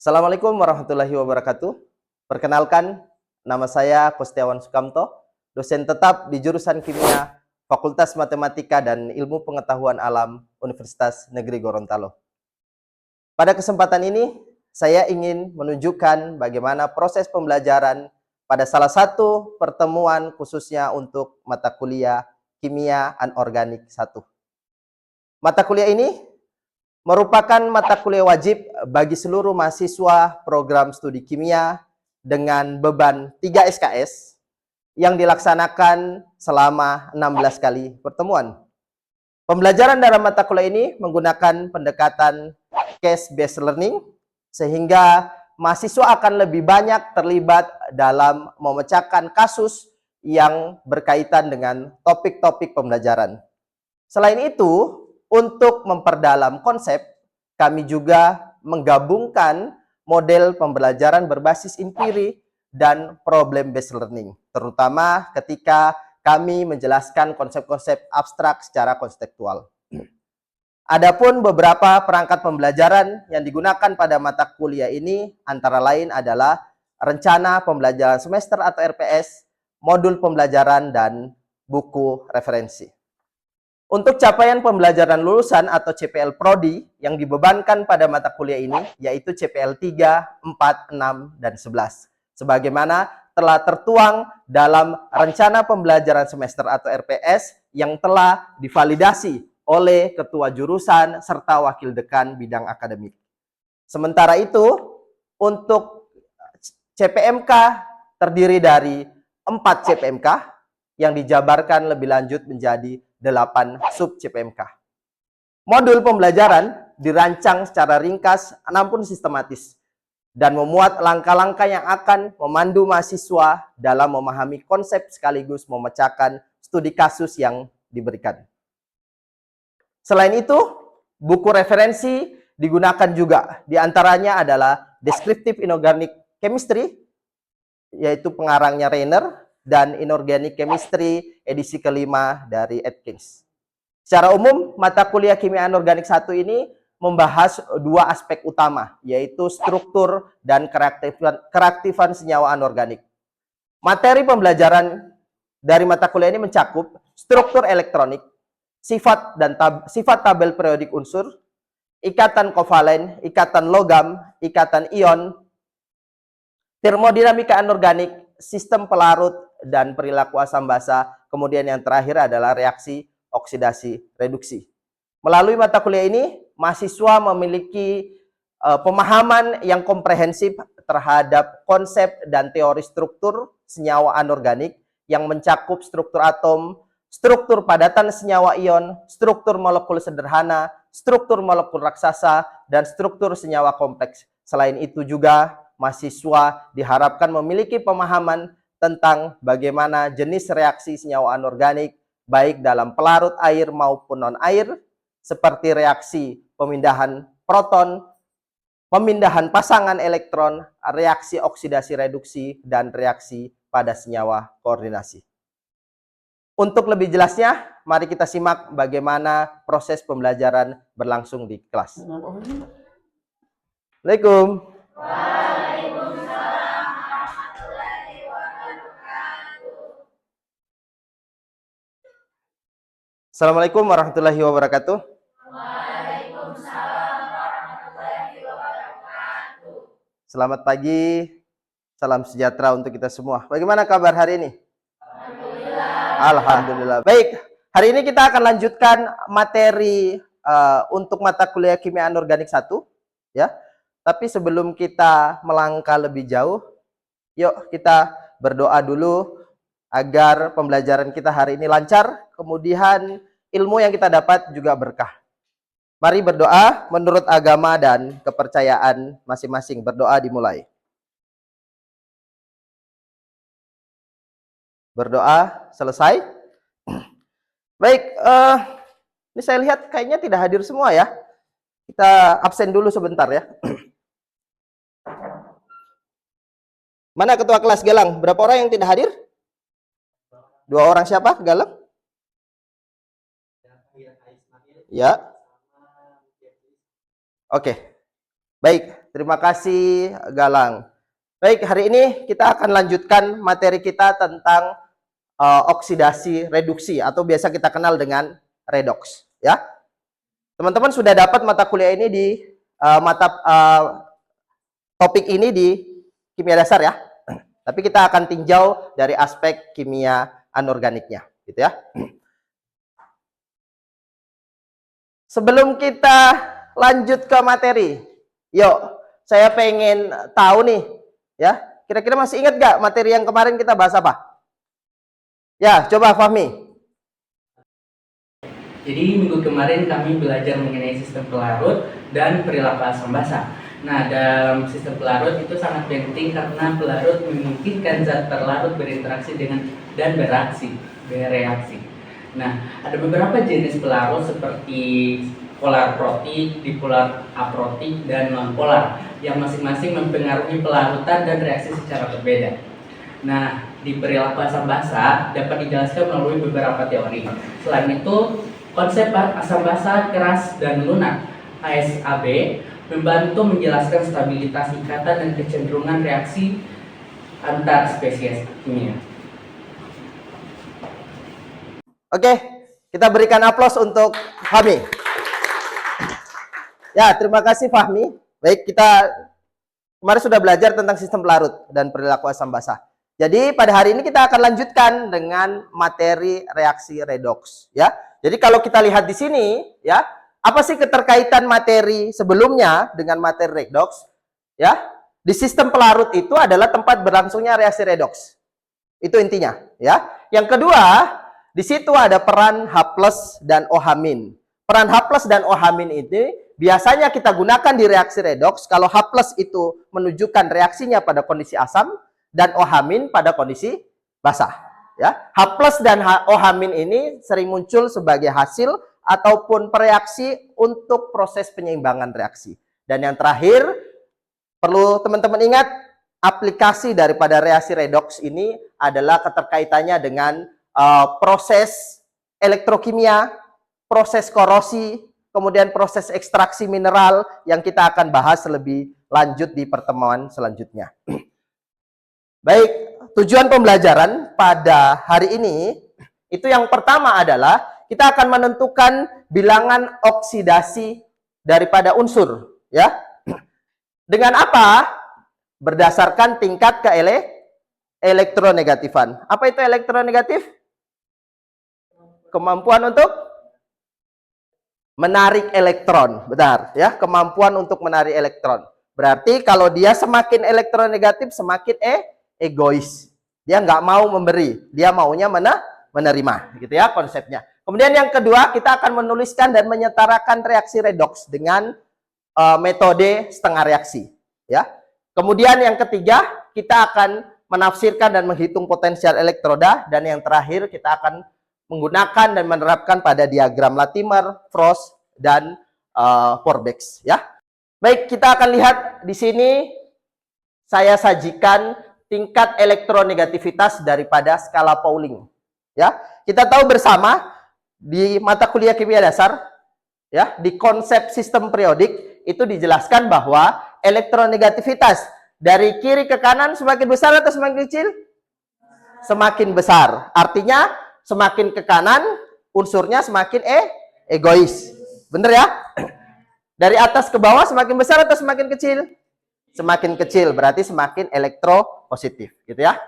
Assalamualaikum warahmatullahi wabarakatuh. Perkenalkan, nama saya Kostiawan Sukamto, dosen tetap di jurusan Kimia, Fakultas Matematika dan Ilmu Pengetahuan Alam, Universitas Negeri Gorontalo. Pada kesempatan ini, saya ingin menunjukkan bagaimana proses pembelajaran pada salah satu pertemuan khususnya untuk mata kuliah Kimia Anorganik 1. Mata kuliah ini merupakan mata kuliah wajib bagi seluruh mahasiswa program studi kimia dengan beban 3 SKS yang dilaksanakan selama 16 kali pertemuan. Pembelajaran dalam mata kuliah ini menggunakan pendekatan case-based learning, sehingga mahasiswa akan lebih banyak terlibat dalam memecahkan kasus yang berkaitan dengan topik-topik pembelajaran. Selain itu, untuk memperdalam konsep, kami juga menggabungkan model pembelajaran berbasis empiri dan problem-based learning, terutama ketika kami menjelaskan konsep-konsep abstrak secara konseptual. Adapun beberapa perangkat pembelajaran yang digunakan pada mata kuliah ini antara lain adalah rencana pembelajaran semester atau RPS, modul pembelajaran, dan buku referensi. Untuk capaian pembelajaran lulusan atau CPL Prodi yang dibebankan pada mata kuliah ini, yaitu CPL 3, 4, 6, dan 11. Sebagaimana telah tertuang dalam rencana pembelajaran semester atau RPS yang telah divalidasi oleh ketua jurusan serta wakil dekan bidang akademik. Sementara itu, untuk CPMK terdiri dari 4 CPMK yang dijabarkan lebih lanjut menjadi 8 sub CPMK. Modul pembelajaran dirancang secara ringkas namun sistematis dan memuat langkah-langkah yang akan memandu mahasiswa dalam memahami konsep sekaligus memecahkan studi kasus yang diberikan. Selain itu, buku referensi digunakan juga. Di antaranya adalah Descriptive Inorganic Chemistry, yaitu pengarangnya Reiner, dan Inorganic Chemistry edisi kelima dari Atkins. Secara umum, mata kuliah Kimia Anorganik 1 ini membahas 2 aspek utama, yaitu struktur dan kereaktifan senyawa anorganik. Materi pembelajaran dari mata kuliah ini mencakup struktur elektronik, sifat tabel periodik unsur, ikatan kovalen, ikatan logam, ikatan ion, termodinamika anorganik, sistem pelarut, dan perilaku asam basa. Kemudian yang terakhir adalah reaksi oksidasi reduksi. Melalui mata kuliah ini, mahasiswa memiliki pemahaman yang komprehensif terhadap konsep dan teori struktur senyawa anorganik yang mencakup struktur atom, struktur padatan senyawa ion, struktur molekul sederhana, struktur molekul raksasa, dan struktur senyawa kompleks. Selain itu juga, mahasiswa diharapkan memiliki pemahaman tentang bagaimana jenis reaksi senyawa anorganik, baik dalam pelarut air maupun non-air, seperti reaksi pemindahan proton, pemindahan pasangan elektron, reaksi oksidasi reduksi, dan reaksi pada senyawa koordinasi. Untuk lebih jelasnya, mari kita simak bagaimana proses pembelajaran berlangsung di kelas. Assalamualaikum. Assalamualaikum warahmatullahi wabarakatuh. Waalaikumsalam warahmatullahi wabarakatuh. Selamat pagi, salam sejahtera untuk kita semua. Bagaimana kabar hari ini? Alhamdulillah. Baik, hari ini kita akan lanjutkan materi untuk mata kuliah Kimia Anorganik 1, ya. Tapi sebelum kita melangkah lebih jauh, yuk kita berdoa dulu agar pembelajaran kita hari ini lancar, kemudian ilmu yang kita dapat juga berkah. Mari berdoa menurut agama dan kepercayaan masing-masing. Berdoa dimulai. Berdoa selesai. Baik, ini saya lihat kayaknya tidak hadir semua ya. Kita absen dulu sebentar ya. Mana ketua kelas Galang? Berapa orang yang tidak hadir? 2 orang, siapa? Galang? Ya. Oke. Baik, terima kasih Galang. Baik, hari ini kita akan lanjutkan materi kita tentang oksidasi reduksi atau biasa kita kenal dengan redox, ya. Teman-teman sudah dapat mata kuliah ini di topik ini di kimia dasar ya. Tapi kita akan tinjau dari aspek kimia anorganiknya, gitu ya. Sebelum kita lanjut ke materi, yuk, saya pengen tahu nih, ya, kira-kira masih ingat gak materi yang kemarin kita bahas apa? Ya, coba Fahmi. Jadi minggu kemarin kami belajar mengenai sistem pelarut dan perilaku asam basa. Nah, dalam sistem pelarut itu sangat penting karena pelarut memungkinkan zat terlarut berinteraksi dengan dan bereaksi. Nah, ada beberapa jenis pelarut seperti polar protik, dipolar aprotik, dan non-polar yang masing-masing mempengaruhi pelarutan dan reaksi secara berbeda. Nah, di perilaku asam basa dapat dijelaskan melalui beberapa teori. Selain itu, konsep asam basa keras dan lunak (ASAB) membantu menjelaskan stabilitas ikatan dan kecenderungan reaksi antar spesies kimia. Oke, kita berikan aplaus untuk Fahmi. Ya, terima kasih Fahmi. Baik, kita kemarin sudah belajar tentang sistem pelarut dan perilaku asam basa. Jadi pada hari ini kita akan lanjutkan dengan materi reaksi redox, ya. Jadi kalau kita lihat di sini, ya, apa sih keterkaitan materi sebelumnya dengan materi redox? Ya, di sistem pelarut itu adalah tempat berlangsungnya reaksi redox. Itu intinya, ya. Yang kedua, di situ ada peran H+ dan OH-. Peran H+ dan OH- ini biasanya kita gunakan di reaksi redox kalau H+ itu menunjukkan reaksinya pada kondisi asam dan OH- pada kondisi basah, ya. H+ dan OH- ini sering muncul sebagai hasil ataupun pereaksi untuk proses penyeimbangan reaksi. Dan yang terakhir, perlu teman-teman ingat, aplikasi daripada reaksi redox ini adalah keterkaitannya dengan proses elektrokimia, proses korosi, kemudian proses ekstraksi mineral yang kita akan bahas lebih lanjut di pertemuan selanjutnya. Baik, tujuan pembelajaran pada hari ini itu yang pertama adalah kita akan menentukan bilangan oksidasi daripada unsur, ya. Dengan apa? Berdasarkan tingkat elektronegatifan. Apa itu elektronegatif? Kemampuan untuk menarik elektron, benar, ya, kemampuan untuk menarik elektron. Berarti kalau dia semakin elektronegatif, semakin egois. Dia nggak mau memberi, dia maunya menerima, gitu ya konsepnya. Kemudian yang kedua, kita akan menuliskan dan menyetarakan reaksi redox dengan metode setengah reaksi, ya. Kemudian yang ketiga, kita akan menafsirkan dan menghitung potensial elektroda, dan yang terakhir kita akan menggunakan dan menerapkan pada diagram Latimer, Frost, dan Forbex, ya. Baik, kita akan lihat di sini saya sajikan tingkat elektronegativitas daripada skala Pauling, ya. Kita tahu bersama di mata kuliah kimia dasar, ya, di konsep sistem periodik itu dijelaskan bahwa elektronegativitas dari kiri ke kanan semakin besar atau semakin kecil? Semakin besar. Artinya semakin ke kanan unsurnya semakin egois. Bener ya? Dari atas ke bawah semakin besar atau semakin kecil? Semakin kecil, berarti semakin elektropositif, gitu ya.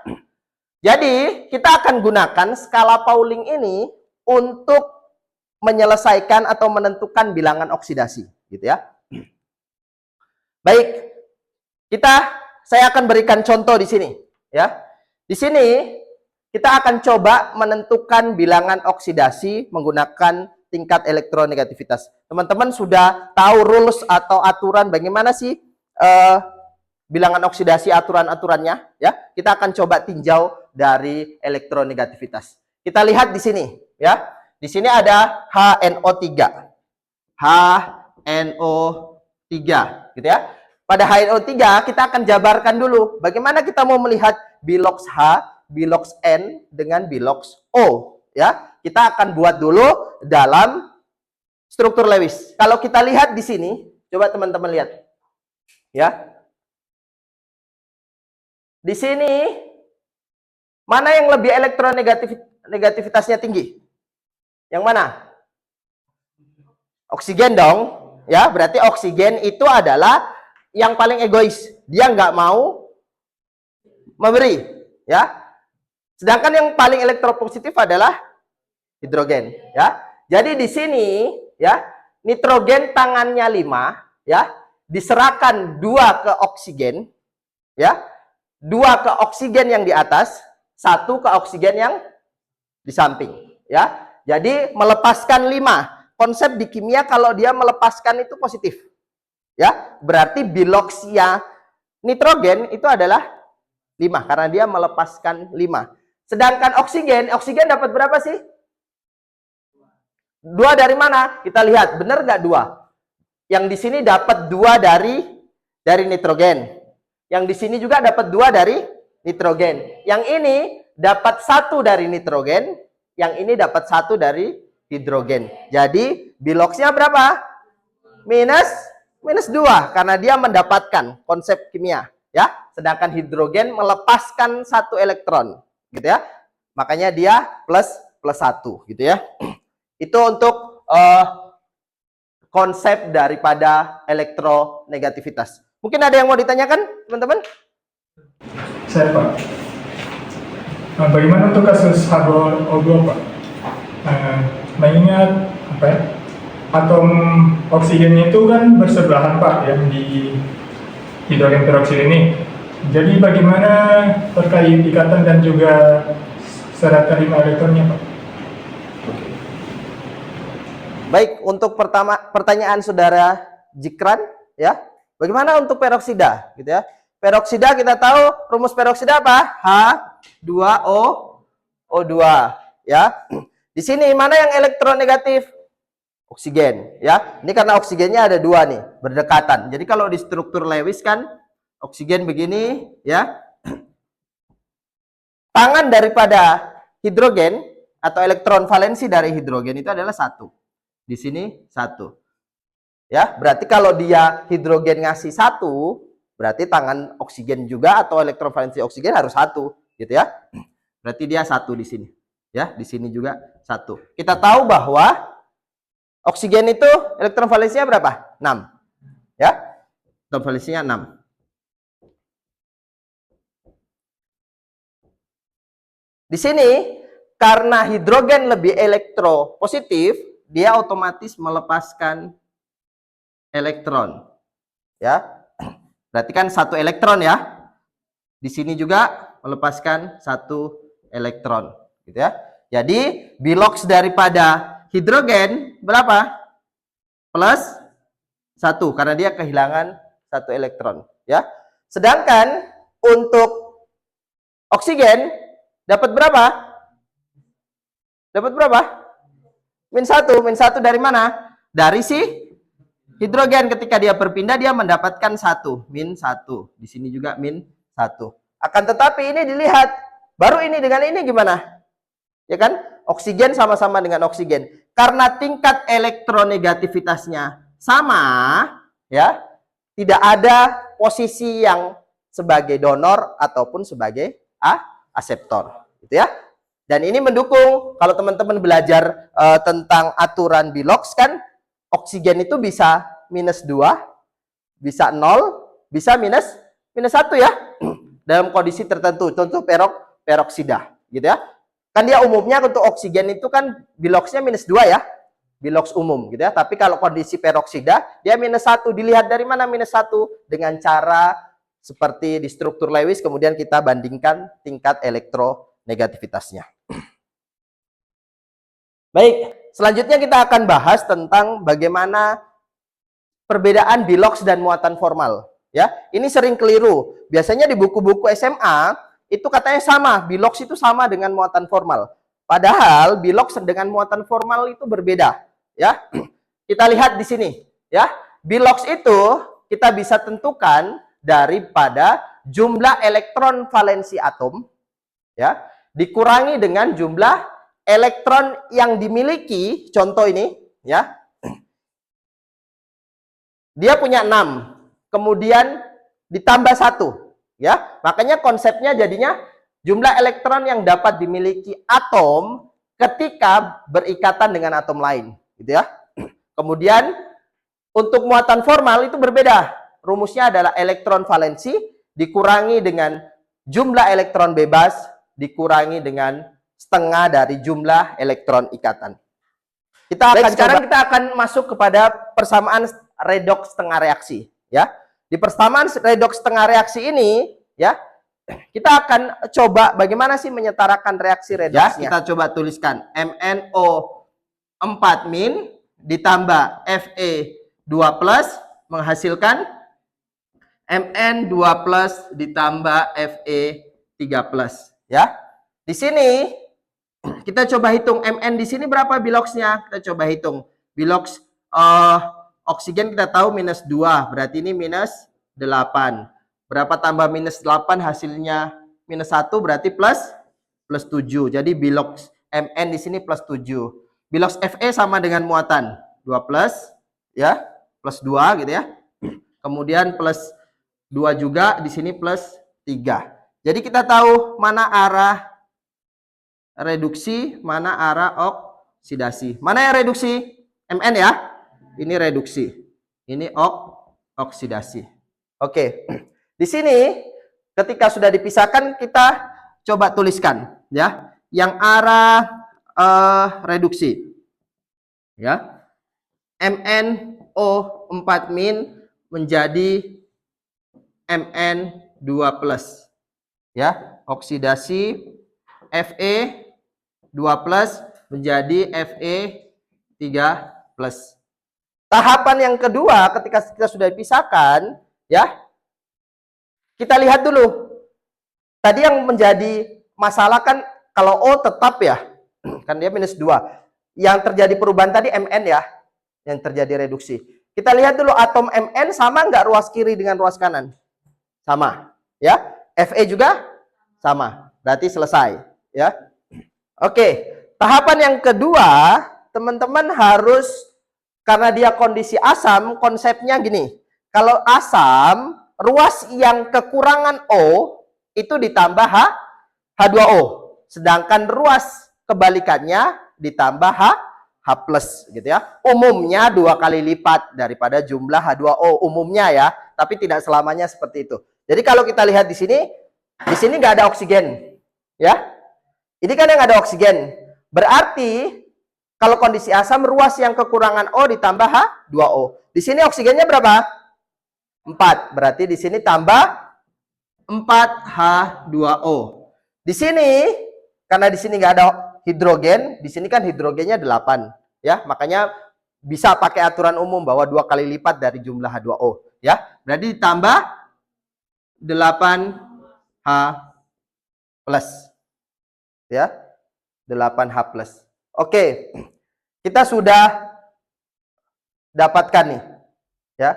Jadi, kita akan gunakan skala Pauling ini untuk menyelesaikan atau menentukan bilangan oksidasi, gitu ya. Baik, saya akan berikan contoh di sini, ya. Di sini kita akan coba menentukan bilangan oksidasi menggunakan tingkat elektronegativitas. Teman-teman sudah tahu rules atau aturan bagaimana sih bilangan oksidasi, aturan-aturannya, ya. Kita akan coba tinjau dari elektronegativitas. Kita lihat di sini, ya. Di sini ada HNO3. HNO3, gitu ya. Pada HNO3 kita akan jabarkan dulu bagaimana kita mau melihat bilox H, bilox N dengan bilox O, ya. Kita akan buat dulu dalam struktur Lewis. Kalau kita lihat di sini, coba teman-teman lihat. Ya. Di sini mana yang lebih negativitasnya tinggi? Yang mana? Oksigen dong. Ya, berarti oksigen itu adalah yang paling egois. Dia nggak mau memberi, ya. Sedangkan yang paling elektropositif adalah hidrogen, ya. Jadi di sini, ya, nitrogen tangannya 5, ya, diserahkan 2 ke oksigen, ya. 2 ke oksigen yang di atas, 1 ke oksigen yang di samping, ya. Jadi melepaskan 5. Konsep di kimia kalau dia melepaskan itu positif, ya. Berarti biloxia nitrogen itu adalah 5 karena dia melepaskan 5. Sedangkan oksigen dapat berapa sih? 2 dari mana? Kita lihat, benar nggak 2? Yang di sini dapat 2 dari nitrogen. Yang di sini juga dapat 2 dari nitrogen. Yang ini dapat 1 dari nitrogen, yang ini dapat 1 dari hidrogen. Jadi biloxnya berapa? Minus 2 karena dia mendapatkan konsep kimia, ya. Sedangkan hidrogen melepaskan 1 elektron, gitu ya. Makanya dia plus 1, gitu ya. Itu untuk konsep daripada elektronegativitas. Mungkin ada yang mau ditanyakan, teman-teman? Saya, Pak. Bagaimana untuk kasus H2O2, Pak? Mengingat apa ya, atom oksigennya itu kan bersebelahan, Pak, yang di hidrogen peroksida ini. Jadi bagaimana terkait ikatan dan juga syarat terima elektronnya, Pak? Baik, untuk pertanyaan saudara Jikran, ya. Bagaimana untuk peroksida, gitu ya? Peroksida kita tahu rumus peroksida apa? H2O2, ya. Di sini mana yang elektronegatif? Oksigen, ya. Ini karena oksigennya ada 2 nih, berdekatan. Jadi kalau di struktur Lewis kan oksigen begini, ya. Tangan daripada hidrogen atau elektron valensi dari hidrogen itu adalah 1. Di sini 1. Ya, berarti kalau dia hidrogen ngasih 1, berarti tangan oksigen juga atau elektron valensi oksigen harus 1, gitu ya. Berarti dia 1 di sini. Ya, di sini juga 1. Kita tahu bahwa oksigen itu elektron valensinya berapa? 6. Ya. Elektron valensinya 6. Di sini karena hidrogen lebih elektropositif, dia otomatis melepaskan elektron. Ya. Berarti kan 1 elektron ya. Di sini juga melepaskan 1 elektron, gitu ya. Jadi bilox daripada hidrogen berapa? Plus 1 karena dia kehilangan 1 elektron, ya. Sedangkan untuk oksigen dapat berapa? Dapat berapa? -1 dari mana? Dari si hidrogen. Ketika dia berpindah dia mendapatkan 1, -1. Di sini juga -1. Akan tetapi ini dilihat, baru ini dengan ini gimana? Ya kan? Oksigen sama-sama dengan oksigen. Karena tingkat elektronegativitasnya sama, ya, tidak ada posisi yang sebagai donor ataupun sebagai aseptor, gitu ya. Dan ini mendukung kalau teman-teman belajar tentang aturan Bilox kan, oksigen itu bisa -2, bisa 0, bisa -1 ya. Dalam kondisi tertentu, contoh peroksida, gitu ya. Kan dia umumnya untuk oksigen itu kan biloxnya -2 ya. Bilox umum, gitu ya. Tapi kalau kondisi peroksida, dia -1. Dilihat dari mana -1? Dengan cara seperti di struktur Lewis, kemudian kita bandingkan tingkat elektronegativitasnya. Baik, selanjutnya kita akan bahas tentang bagaimana perbedaan bilox dan muatan formal. Ya, ini sering keliru. Biasanya di buku-buku SMA itu katanya sama, bilox itu sama dengan muatan formal. Padahal bilox dengan muatan formal itu berbeda, ya. Kita lihat di sini, ya. Bilox itu kita bisa tentukan daripada jumlah elektron valensi atom, ya, dikurangi dengan jumlah elektron yang dimiliki. Contoh ini, ya. Dia punya 6. Kemudian ditambah 1, ya. Makanya konsepnya jadinya jumlah elektron yang dapat dimiliki atom ketika berikatan dengan atom lain, gitu ya. Kemudian untuk muatan formal itu berbeda. Rumusnya adalah elektron valensi dikurangi dengan jumlah elektron bebas dikurangi dengan setengah dari jumlah elektron ikatan. Sekarang kita akan masuk kepada persamaan redoks setengah reaksi, ya. Di persamaan redoks setengah reaksi ini, ya, kita akan coba bagaimana sih menyetarakan reaksi redoksnya. Ya, kita coba tuliskan MnO4- ditambah Fe2+ menghasilkan Mn2+ ditambah Fe3+, ya. Di sini kita coba hitung Mn di sini berapa biloksnya. Kita coba hitung. Biloks oksigen kita tahu -2, berarti ini -8. Berapa tambah -8 hasilnya -1 berarti +7. Jadi biloks Mn di sini +7. Biloks Fe sama dengan muatan 2+, ya, +2 gitu ya. Kemudian +2 juga di sini +3. Jadi kita tahu mana arah reduksi, mana arah oksidasi. Mana yang reduksi? Mn ya. Ini reduksi. Ini oksidasi. Oke. Di sini ketika sudah dipisahkan kita coba tuliskan ya. Yang arah reduksi. Ya. MnO4- menjadi Mn2+. Ya, oksidasi Fe2+ menjadi Fe3+. Tahapan yang kedua ketika kita sudah dipisahkan, ya. Kita lihat dulu. Tadi yang menjadi masalah kan kalau O tetap ya. Kan dia -2. Yang terjadi perubahan tadi Mn ya. Yang terjadi reduksi. Kita lihat dulu atom Mn sama nggak ruas kiri dengan ruas kanan? Sama. Ya. Fe juga sama. Berarti selesai. Ya. Oke. Tahapan yang kedua, teman-teman harus, karena dia kondisi asam, konsepnya gini. Kalau asam, ruas yang kekurangan O itu ditambah H2O. Sedangkan ruas kebalikannya ditambah H+ gitu ya. Umumnya 2 kali lipat daripada jumlah H2O umumnya ya, tapi tidak selamanya seperti itu. Jadi kalau kita lihat di sini nggak ada oksigen, ya. Ini kan yang ada oksigen. Berarti kalau kondisi asam ruas yang kekurangan O ditambah H2O. Di sini oksigennya berapa? 4. Berarti di sini tambah 4H2O. Di sini karena di sini nggak ada hidrogen, di sini kan hidrogennya 8, ya. Makanya bisa pakai aturan umum bahwa 2 kali lipat dari jumlah H2O, ya. Berarti ditambah 8H+. Ya. 8H+. Oke. Kita sudah dapatkan nih, ya.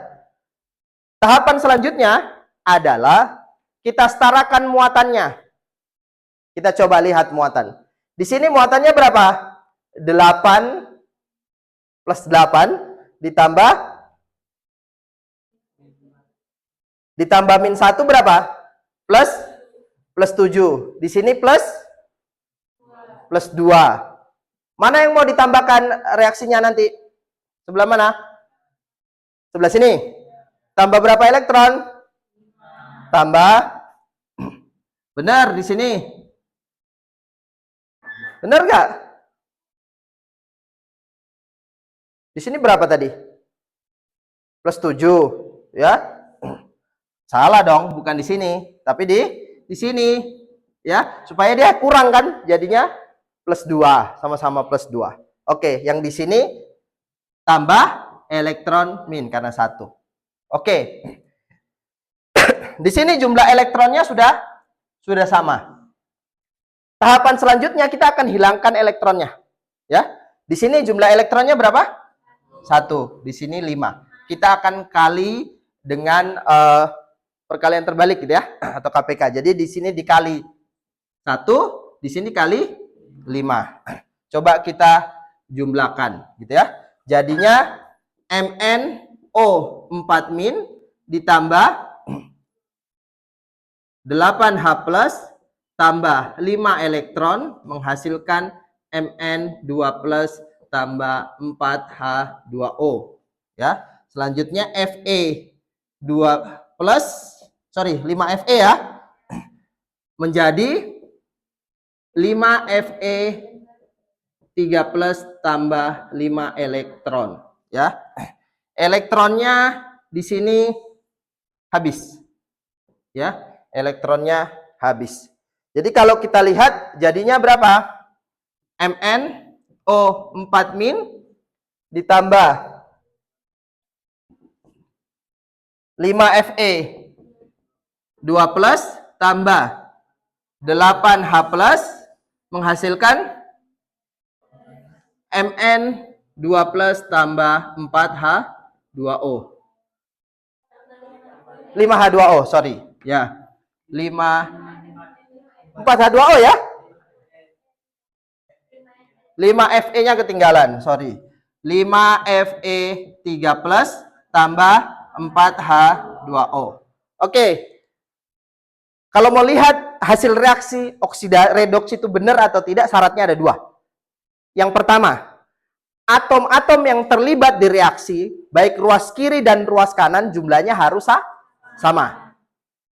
Tahapan selanjutnya adalah kita setarakan muatannya. Kita coba lihat muatan. Di sini muatannya berapa? 8 plus 8 ditambah -1 berapa? Plus 7. Di sini plus 2. Mana yang mau ditambahkan reaksinya nanti? Sebelah mana? Sebelah sini. Tambah berapa elektron? Tambah. Benar di sini. Benar nggak? Di sini berapa tadi? Plus 7, ya. Salah dong, bukan di sini, tapi di sini, ya. Supaya dia kurang kan, jadinya plus 2, sama-sama plus 2. Oke, yang di sini tambah elektron min karena 1. Oke. Di sini jumlah elektronnya sudah sama. Tahapan selanjutnya kita akan hilangkan elektronnya. Ya. Di sini jumlah elektronnya berapa? 1. Di sini 5. Kita akan kali dengan perkalian terbalik gitu ya, atau KPK. Jadi di sini dikali 1, di sini kali 5. Coba kita jumlahkan gitu ya. Jadinya MnO4- ditambah 8H plus tambah 5 elektron menghasilkan Mn2 plus tambah 4H2O. Ya. Selanjutnya Fe2 plus, 5Fe ya, menjadi 5Fe3 plus tambah 5 elektron. Ya. Elektronnya di sini habis. Ya, elektronnya habis. Jadi kalau kita lihat jadinya berapa? MnO4 min ditambah 5Fe2 plus tambah 8H plus menghasilkan Mn2 plus tambah 4H2O. 5H2O, sorry. Ya. 4H2O ya. 5Fe-nya ketinggalan, sorry. 5Fe3 plus tambah 4H2O. Oke. Kalau mau lihat hasil reaksi redoks itu benar atau tidak, syaratnya ada 2. Yang pertama, atom-atom yang terlibat di reaksi, baik ruas kiri dan ruas kanan, jumlahnya harus sama.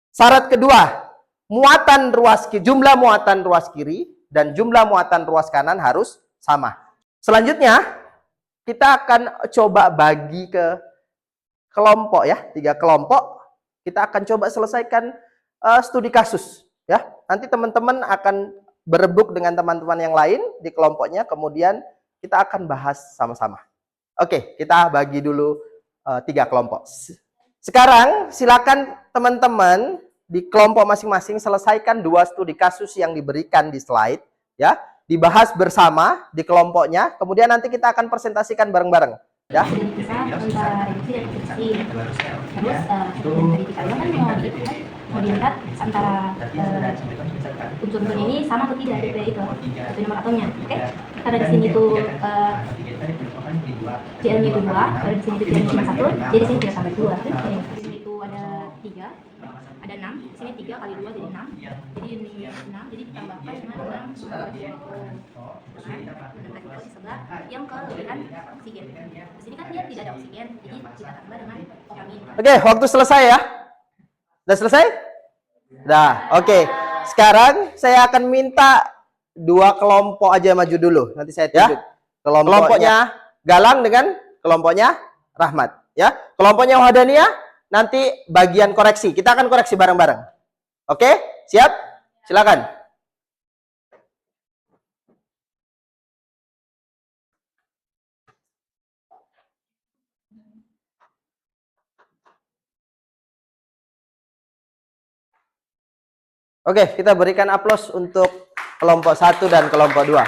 Syarat kedua, jumlah muatan ruas kiri dan jumlah muatan ruas kanan harus sama. Selanjutnya, kita akan coba bagi ke kelompok ya, 3 kelompok. Kita akan coba selesaikan studi kasus ya. Nanti teman-teman akan berebut dengan teman-teman yang lain di kelompoknya, kemudian kita akan bahas sama-sama. Oke, kita bagi dulu 3 kelompok. Sekarang silakan teman-teman di kelompok masing-masing selesaikan 2 studi kasus yang diberikan di slide ya, dibahas bersama di kelompoknya, kemudian nanti kita akan presentasikan bareng-bareng ya. Bisa antara reduksi dan reduksi. Terus dari kita kan mau dilihat antara unsur-unsur ini sama atau tidak dari itu nomor atomnya. Oke, karena di sini tuh Cl-nya itu 2, kalau di sini itu Cl cuma 1, jadi sini tidak sampai 2. Di sini itu ada 3, ada 6, di sini 3 kali 2 jadi 6. Jadi ini 6, jadi ditambahkan dengan 6 di sebelah yang kelebihan oksigen. Di sini kan dia tidak ada oksigen, jadi kita tambah dengan vitamin. Oke, waktu selesai ya. Udah selesai? Udah, oke. Sekarang saya akan minta 2 kelompok aja maju dulu. Nanti saya tunjuk. Kelompoknya Galang dengan kelompoknya Rahmat. Ya, kelompoknya Wahdaniyah nanti bagian koreksi. Kita akan koreksi bareng-bareng. Oke, siap? Silakan. Oke, kita berikan aplaus untuk kelompok 1 dan kelompok 2.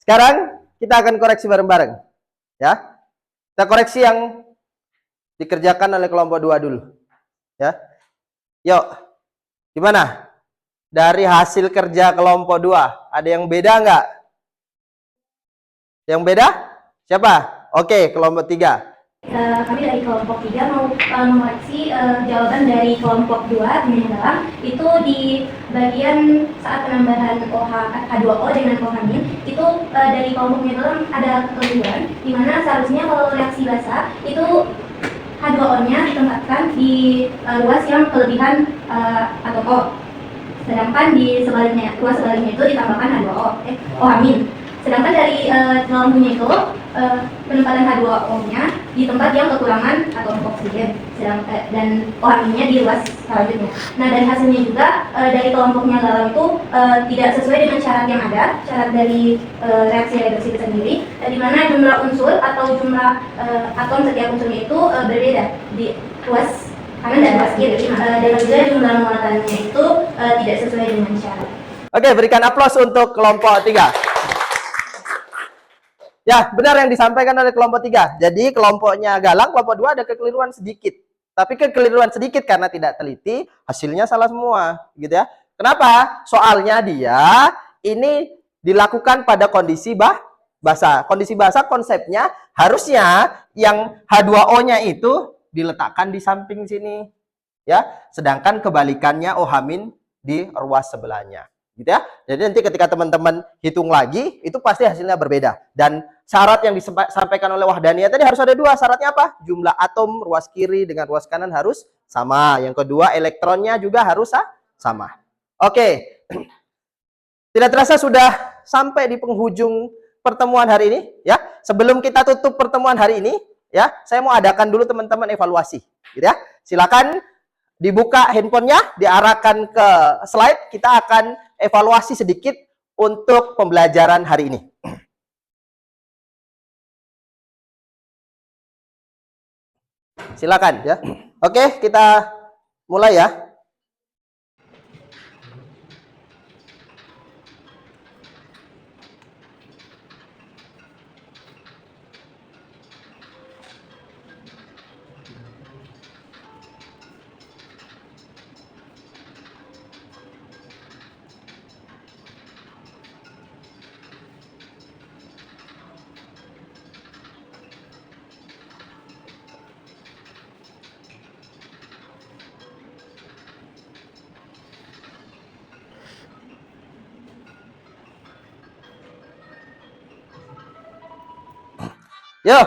Sekarang kita akan koreksi bareng-bareng. Ya. Kita koreksi yang dikerjakan oleh kelompok 2 dulu. Ya. Yuk. Gimana? Dari hasil kerja kelompok 2, ada yang beda nggak? Yang beda? Siapa? Oke, kelompok 3. Kami dari kelompok 3 mau mengoreksi jawaban dari kelompok 2 yang dalam itu di bagian saat penambahan H2O dengan OH- itu dari kelompoknya dalam ada kekeliruan di mana seharusnya kalau reaksi basa itu H2O-nya ditempatkan di ruas yang kelebihan atom O, sedangkan di sebaliknya ruas sebaliknya itu ditambahkan OH-. Sedangkan dari lampunya itu penempatan H2O-nya di tempat yang kekurangan atom oksigen, dan OH-nya di ruas selanjutnya. Nah, dari hasilnya juga dari kelompoknya dalam itu tidak sesuai dengan syarat yang ada, syarat dari reaksi reduksi itu sendiri, di mana jumlah unsur atau jumlah atom setiap unsurnya itu berbeda di ruas kanan dan ruas kiri, dan juga jumlah muatannya itu tidak sesuai dengan syarat. Oke, berikan aplaus untuk kelompok 3. Ya, benar yang disampaikan oleh kelompok 3. Jadi kelompoknya Galang, kelompok 2 ada kekeliruan sedikit. Tapi kekeliruan sedikit karena tidak teliti, hasilnya salah semua, gitu ya. Kenapa? Soalnya dia ini dilakukan pada kondisi basah. Kondisi basah konsepnya harusnya yang H2O-nya itu diletakkan di samping sini. ya. Sedangkan kebalikannya OH- di ruas sebelahnya. Gitu ya. Jadi nanti ketika teman-teman hitung lagi, itu pasti hasilnya berbeda. Dan syarat yang disampaikan oleh Wahdania tadi harus ada dua. Syaratnya apa? Jumlah atom ruas kiri dengan ruas kanan harus sama. Yang kedua, elektronnya juga harus sama. Oke. Tidak terasa sudah sampai di penghujung pertemuan hari ini, ya. Sebelum kita tutup pertemuan hari ini, ya, saya mau adakan dulu teman-teman evaluasi, gitu ya. Silakan dibuka handphonenya, diarahkan ke slide, kita akan evaluasi sedikit untuk pembelajaran hari ini. Silakan ya. Oke, kita mulai ya. Yuk,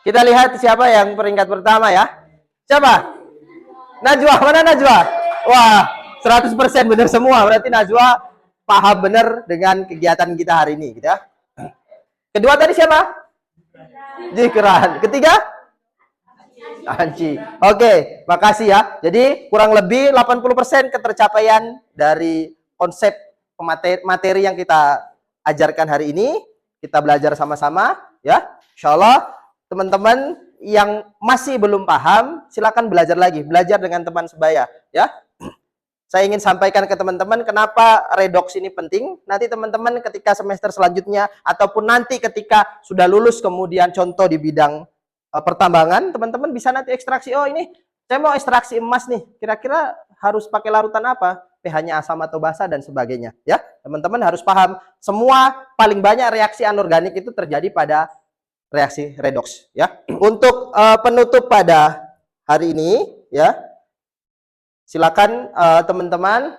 kita lihat siapa yang peringkat pertama ya. Siapa? Najwa, mana Najwa? Wah, 100% benar semua. Berarti Najwa paham benar dengan kegiatan kita hari ini, gitu ya. Kedua tadi siapa? Zikran. Ketiga? Anci. Oke, makasih ya. Jadi kurang lebih 80% ketercapaian dari konsep materi yang kita ajarkan hari ini. Kita belajar sama-sama ya. Insya Allah teman-teman yang masih belum paham, silakan belajar lagi, belajar dengan teman sebaya, ya. Saya ingin sampaikan ke teman-teman kenapa redox ini penting. Nanti teman-teman ketika semester selanjutnya ataupun nanti ketika sudah lulus kemudian contoh di bidang pertambangan, teman-teman bisa nanti ekstraksi. Oh ini saya mau ekstraksi emas nih, kira-kira harus pakai larutan apa? pH-nya asam atau basa dan sebagainya, ya. Teman-teman harus paham semua paling banyak reaksi anorganik itu terjadi pada reaksi redox, ya. Untuk penutup pada hari ini, ya, silakan teman-teman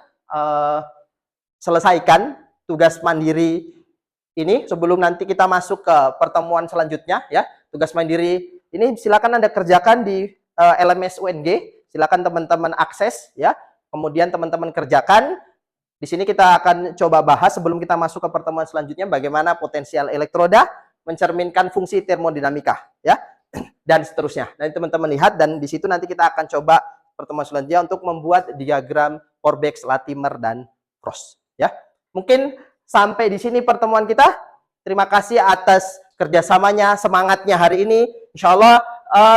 selesaikan tugas mandiri ini sebelum nanti kita masuk ke pertemuan selanjutnya, ya. Tugas mandiri ini silakan Anda kerjakan di LMS UNG, silakan teman-teman akses, ya. Kemudian teman-teman kerjakan. Di sini kita akan coba bahas sebelum kita masuk ke pertemuan selanjutnya bagaimana potensial elektroda mencerminkan fungsi termodinamika, ya, dan seterusnya. Nanti teman-teman lihat dan di situ nanti kita akan coba pertemuan selanjutnya untuk membuat diagram Forbex, Latimer dan Frost, ya. Mungkin sampai di sini pertemuan kita. Terima kasih atas kerjasamanya, semangatnya hari ini. Insya Allah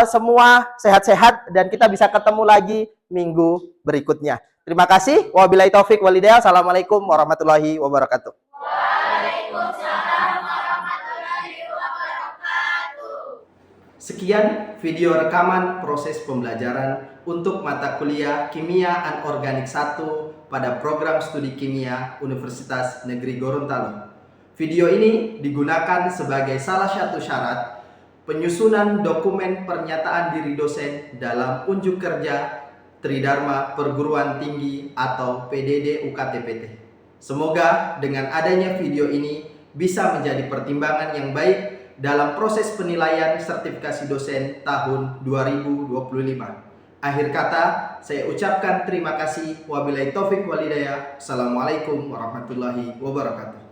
semua sehat-sehat dan kita bisa ketemu lagi minggu berikutnya. Terima kasih. Wabillahi taufik walhidayah. Assalamualaikum warahmatullahi wabarakatuh. Sekian video rekaman proses pembelajaran untuk mata kuliah Kimia Anorganik 1 pada program studi kimia Universitas Negeri Gorontalo. Video ini digunakan sebagai salah satu syarat penyusunan dokumen pernyataan diri dosen dalam unjuk kerja Tridharma Perguruan Tinggi atau PDD UKT-PT. Semoga dengan adanya video ini bisa menjadi pertimbangan yang baik dalam proses penilaian sertifikasi dosen tahun 2025. Akhir kata, saya ucapkan terima kasih. Wabillahi taufik walhidayah. Assalamualaikum warahmatullahi wabarakatuh.